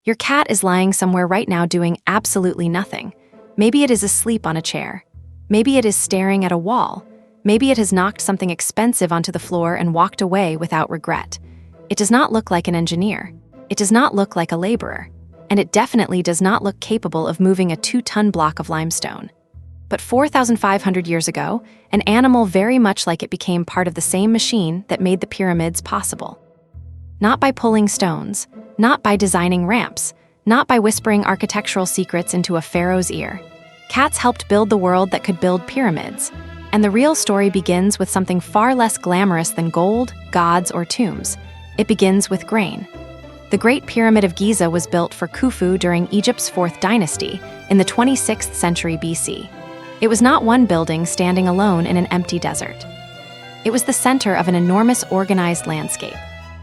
Your cat is lying somewhere right now doing absolutely nothing. Maybe it is asleep on a chair. Maybe it is staring at a wall. Maybe it has knocked something expensive onto the floor and walked away without regret. It does not look like an engineer. It does not look like a laborer. And it definitely does not look capable of moving a 2-ton block of limestone. But 4,500 years ago, an animal very much like it became part of the same machine that made the pyramids possible. Not by pulling stones, not by designing ramps, not by whispering architectural secrets into a pharaoh's ear. Cats helped build the world that could build pyramids. And the real story begins with something far less glamorous than gold, gods, or tombs. It begins with grain. The Great Pyramid of Giza was built for Khufu during Egypt's 4th dynasty in the 26th century BC. It was not one building standing alone in an empty desert. It was the center of an enormous organized landscape.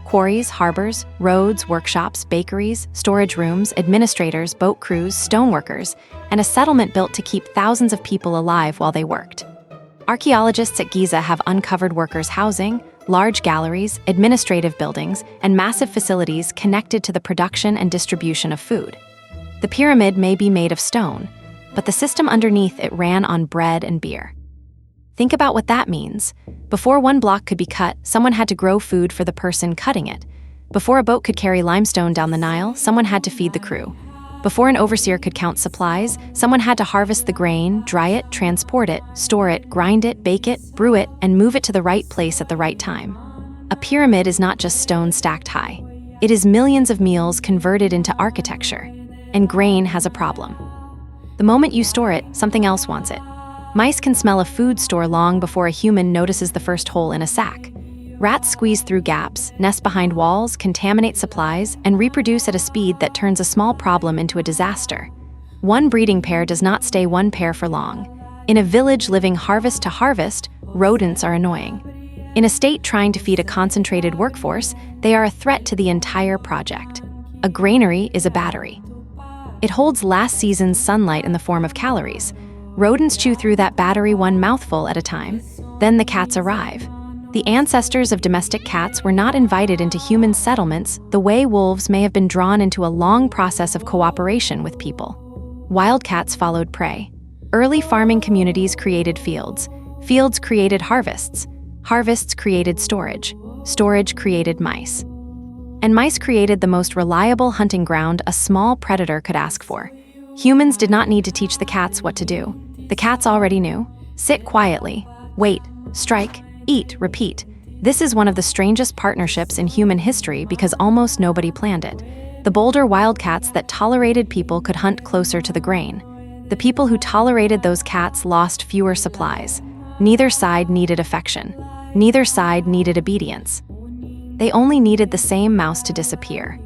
Quarries, harbors, roads, workshops, bakeries, storage rooms, administrators, boat crews, stoneworkers, and a settlement built to keep thousands of people alive while they worked. Archaeologists at Giza have uncovered workers' housing, large galleries, administrative buildings, and massive facilities connected to the production and distribution of food. The pyramid may be made of stone, but the system underneath it ran on bread and beer. Think about what that means. Before one block could be cut, someone had to grow food for the person cutting it. Before a boat could carry limestone down the Nile, someone had to feed the crew. Before an overseer could count supplies, someone had to harvest the grain, dry it, transport it, store it, grind it, bake it, brew it, and move it to the right place at the right time. A pyramid is not just stone stacked high. It is millions of meals converted into architecture. And grain has a problem. The moment you store it, something else wants it. Mice can smell a food store long before a human notices the first hole in a sack. Rats squeeze through gaps, nest behind walls, contaminate supplies, and reproduce at a speed that turns a small problem into a disaster. One breeding pair does not stay one pair for long. In a village living harvest to harvest, rodents are annoying. In a state trying to feed a concentrated workforce, they are a threat to the entire project. A granary is a battery. It holds last season's sunlight in the form of calories. Rodents chew through that battery one mouthful at a time. Then the cats arrive. The ancestors of domestic cats were not invited into human settlements the way wolves may have been drawn into a long process of cooperation with people. Wildcats followed prey. Early farming communities created fields. Fields created harvests. Harvests created storage. Storage created mice. And mice created the most reliable hunting ground a small predator could ask for. Humans did not need to teach the cats what to do. The cats already knew. Sit quietly. Wait. Strike. Eat. Repeat. This is one of the strangest partnerships in human history because almost nobody planned it. The bolder wildcats that tolerated people could hunt closer to the grain. The people who tolerated those cats lost fewer supplies. Neither side needed affection. Neither side needed obedience. They only needed the same mouse to disappear.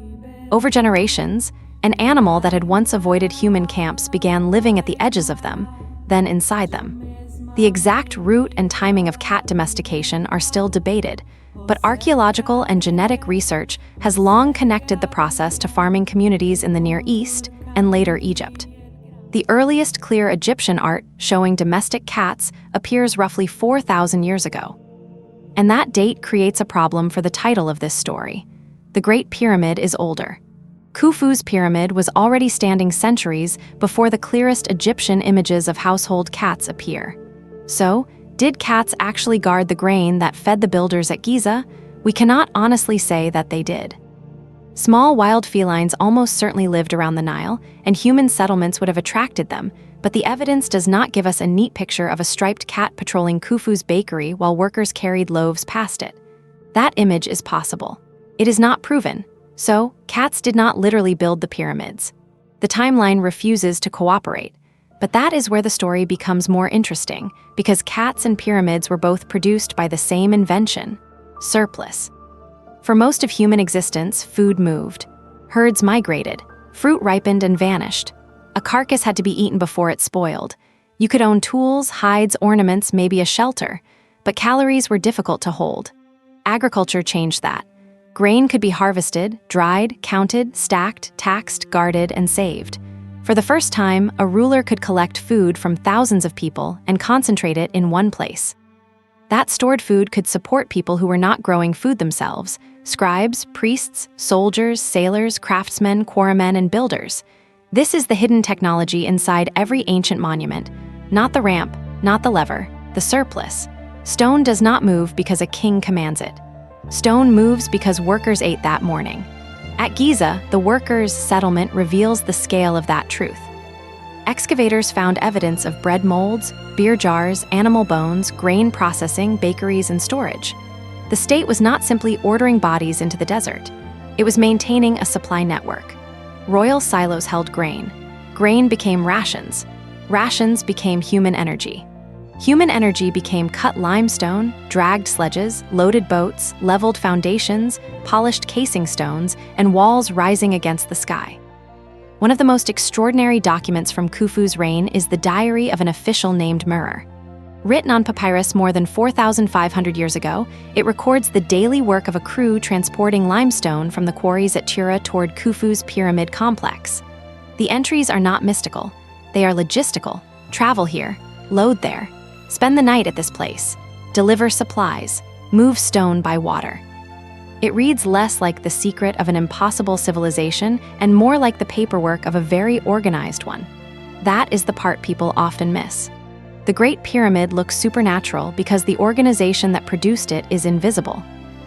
Over generations, an animal that had once avoided human camps began living at the edges of them, then inside them. The exact route and timing of cat domestication are still debated, but archaeological and genetic research has long connected the process to farming communities in the Near East and later Egypt. The earliest clear Egyptian art showing domestic cats appears roughly 4,000 years ago. And that date creates a problem for the title of this story. The Great Pyramid is older. Khufu's pyramid was already standing centuries before the clearest Egyptian images of household cats appear. So, did cats actually guard the grain that fed the builders at Giza? We cannot honestly say that they did. Small wild felines almost certainly lived around the Nile, and human settlements would have attracted them, but the evidence does not give us a neat picture of a striped cat patrolling Khufu's bakery while workers carried loaves past it. That image is possible. It is not proven. So, cats did not literally build the pyramids. The timeline refuses to cooperate. But that is where the story becomes more interesting, because cats and pyramids were both produced by the same invention: surplus. For most of human existence, food moved. Herds migrated. Fruit ripened and vanished. A carcass had to be eaten before it spoiled. You could own tools, hides, ornaments, maybe a shelter, but calories were difficult to hold. Agriculture changed that. Grain could be harvested, dried, counted, stacked, taxed, guarded, and saved. For the first time, a ruler could collect food from thousands of people and concentrate it in one place. That stored food could support people who were not growing food themselves, Scribes, priests, soldiers, sailors, craftsmen, quarrymen, and builders. This is the hidden technology inside every ancient monument. Not the ramp, not the lever, the surplice. Stone does not move because a king commands it. Stone moves because workers ate that morning. At Giza, the workers' settlement reveals the scale of that truth. Excavators found evidence of bread molds, beer jars, animal bones, grain processing, bakeries, and storage. The state was not simply ordering bodies into the desert. It was maintaining a supply network. Royal silos held grain. Grain became rations. Rations became human energy. Human energy became cut limestone, dragged sledges, loaded boats, leveled foundations, polished casing stones, and walls rising against the sky. One of the most extraordinary documents from Khufu's reign is the diary of an official named Murer. Written on papyrus more than 4,500 years ago, it records the daily work of a crew transporting limestone from the quarries at Tura toward Khufu's pyramid complex. The entries are not mystical. They are logistical. Travel here, load there, spend the night at this place, deliver supplies, move stone by water. It reads less like the secret of an impossible civilization and more like the paperwork of a very organized one. That is the part people often miss. The Great Pyramid looks supernatural because the organization that produced it is invisible.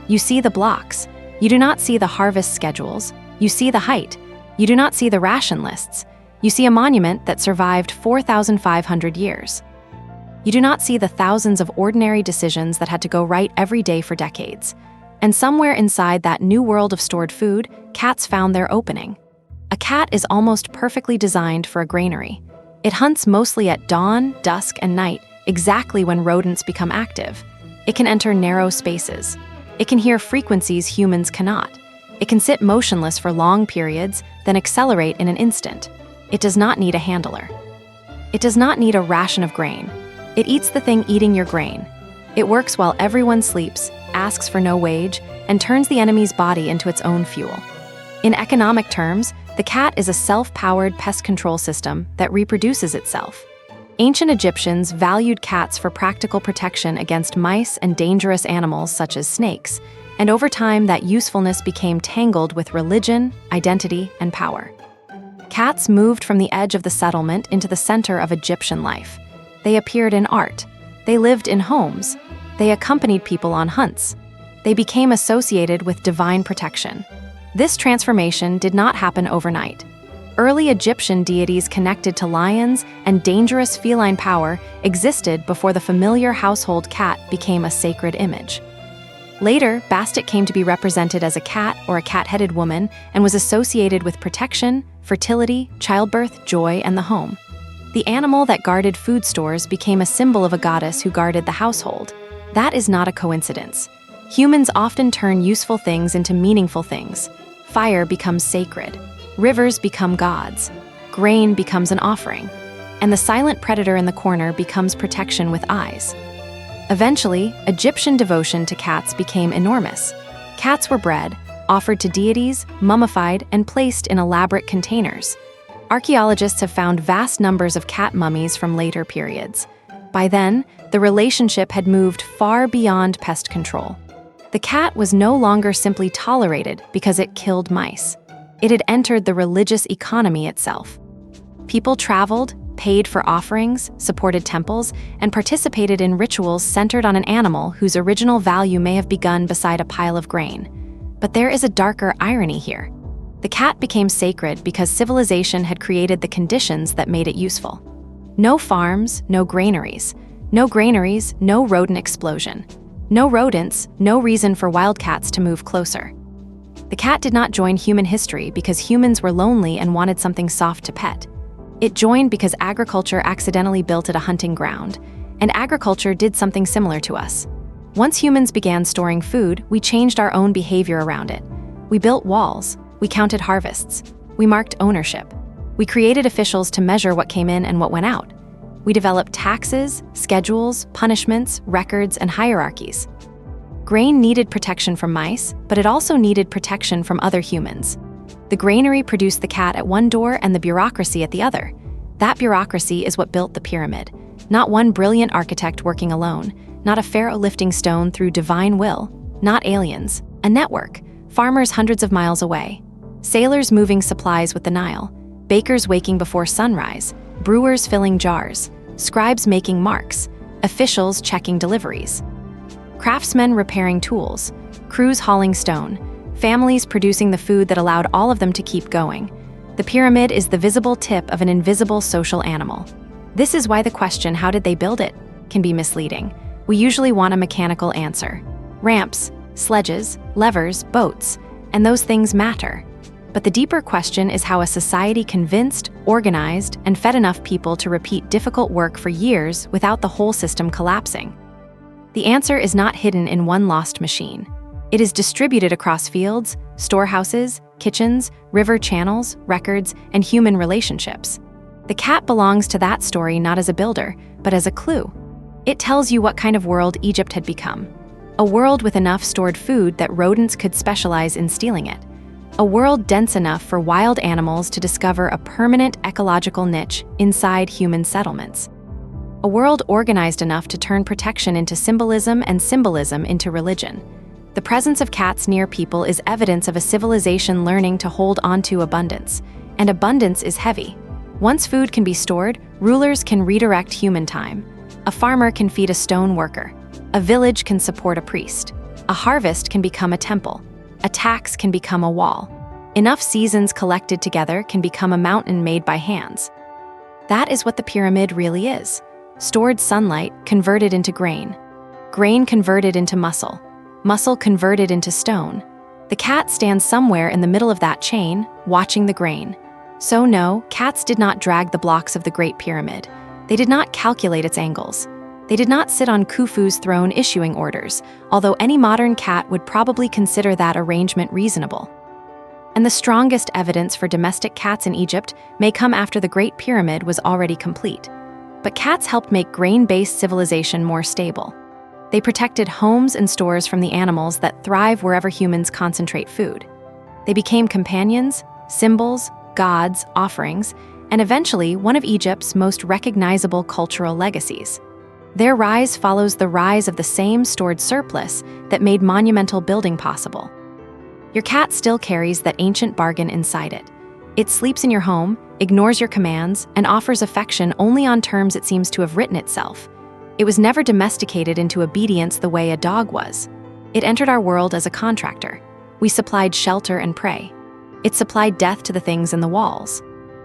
You see the blocks. You do not see the harvest schedules. You see the height. You do not see the ration lists. You see a monument that survived 4,500 years. You do not see the thousands of ordinary decisions that had to go right every day for decades. And somewhere inside that new world of stored food, cats found their opening. A cat is almost perfectly designed for a granary. It hunts mostly at dawn, dusk, and night, exactly when rodents become active. It can enter narrow spaces. It can hear frequencies humans cannot. It can sit motionless for long periods, then accelerate in an instant. It does not need a handler. It does not need a ration of grain. It eats the thing eating your grain. It works while everyone sleeps, asks for no wage, and turns the enemy's body into its own fuel. In economic terms, the cat is a self-powered pest control system that reproduces itself. Ancient Egyptians valued cats for practical protection against mice and dangerous animals such as snakes, and over time that usefulness became tangled with religion, identity, and power. Cats moved from the edge of the settlement into the center of Egyptian life. They appeared in art. They lived in homes. They accompanied people on hunts. They became associated with divine protection. This transformation did not happen overnight. Early Egyptian deities connected to lions and dangerous feline power existed before the familiar household cat became a sacred image. Later, Bastet came to be represented as a cat or a cat-headed woman and was associated with protection, fertility, childbirth, joy, and the home. The animal that guarded food stores became a symbol of a goddess who guarded the household. That is not a coincidence. Humans often turn useful things into meaningful things. Fire becomes sacred. Rivers become gods. Grain becomes an offering. And the silent predator in the corner becomes protection with eyes. Eventually, Egyptian devotion to cats became enormous. Cats were bred, offered to deities, mummified, and placed in elaborate containers. Archaeologists have found vast numbers of cat mummies from later periods. By then, the relationship had moved far beyond pest control. The cat was no longer simply tolerated because it killed mice. It had entered the religious economy itself. People traveled, paid for offerings, supported temples, and participated in rituals centered on an animal whose original value may have begun beside a pile of grain. But there is a darker irony here. The cat became sacred because civilization had created the conditions that made it useful. No farms, no granaries. No granaries, no rodent explosion. No rodents, no reason for wildcats to move closer. The cat did not join human history because humans were lonely and wanted something soft to pet. It joined because agriculture accidentally built it a hunting ground, and agriculture did something similar to us. Once humans began storing food, we changed our own behavior around it. We built walls, we counted harvests, we marked ownership. We created officials to measure what came in and what went out. We developed taxes, schedules, punishments, records, and hierarchies. Grain needed protection from mice, but it also needed protection from other humans. The granary produced the cat at one door and the bureaucracy at the other. That bureaucracy is what built the pyramid. Not one brilliant architect working alone, not a pharaoh lifting stone through divine will, not aliens, a network, farmers hundreds of miles away, sailors moving supplies with the Nile, bakers waking before sunrise, brewers filling jars, scribes making marks, officials checking deliveries, craftsmen repairing tools, crews hauling stone, families producing the food that allowed all of them to keep going. The pyramid is the visible tip of an invisible social animal. This is why the question, how did they build it, can be misleading. We usually want a mechanical answer. Ramps, sledges, levers, boats, and those things matter. But the deeper question is how a society convinced, organized, and fed enough people to repeat difficult work for years without the whole system collapsing. The answer is not hidden in one lost machine. It is distributed across fields, storehouses, kitchens, river channels, records, and human relationships. The cat belongs to that story not as a builder, but as a clue. It tells you what kind of world Egypt had become. A world with enough stored food that rodents could specialize in stealing it. A world dense enough for wild animals to discover a permanent ecological niche inside human settlements. A world organized enough to turn protection into symbolism and symbolism into religion. The presence of cats near people is evidence of a civilization learning to hold onto abundance. And abundance is heavy. Once food can be stored, rulers can redirect human time. A farmer can feed a stone worker. A village can support a priest. A harvest can become a temple. A tax can become a wall. Enough seasons collected together can become a mountain made by hands. That is what the pyramid really is. Stored sunlight converted into grain. Grain converted into muscle. Muscle converted into stone. The cat stands somewhere in the middle of that chain, watching the grain. So no, cats did not drag the blocks of the Great Pyramid. They did not calculate its angles. They did not sit on Khufu's throne issuing orders, although any modern cat would probably consider that arrangement reasonable. And the strongest evidence for domestic cats in Egypt may come after the Great Pyramid was already complete. But cats helped make grain-based civilization more stable. They protected homes and stores from the animals that thrive wherever humans concentrate food. They became companions, symbols, gods, offerings, and eventually one of Egypt's most recognizable cultural legacies. Their rise follows the rise of the same stored surplus that made monumental building possible. Your cat still carries that ancient bargain inside it. It sleeps in your home, ignores your commands, and offers affection only on terms it seems to have written itself. It was never domesticated into obedience the way a dog was. It entered our world as a contractor. We supplied shelter and prey. It supplied death to the things in the walls.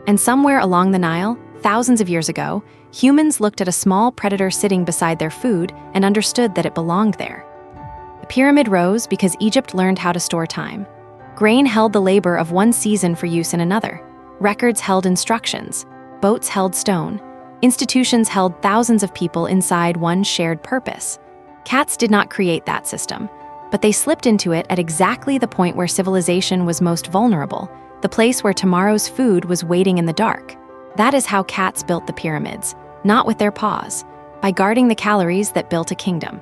And somewhere along the Nile, thousands of years ago, humans looked at a small predator sitting beside their food and understood that it belonged there. The pyramid rose because Egypt learned how to store time. Grain held the labor of one season for use in another. Records held instructions. Boats held stone. Institutions held thousands of people inside one shared purpose. Cats did not create that system, but they slipped into it at exactly the point where civilization was most vulnerable, the place where tomorrow's food was waiting in the dark. That is how cats built the pyramids, not with their paws, by guarding the calories that built a kingdom.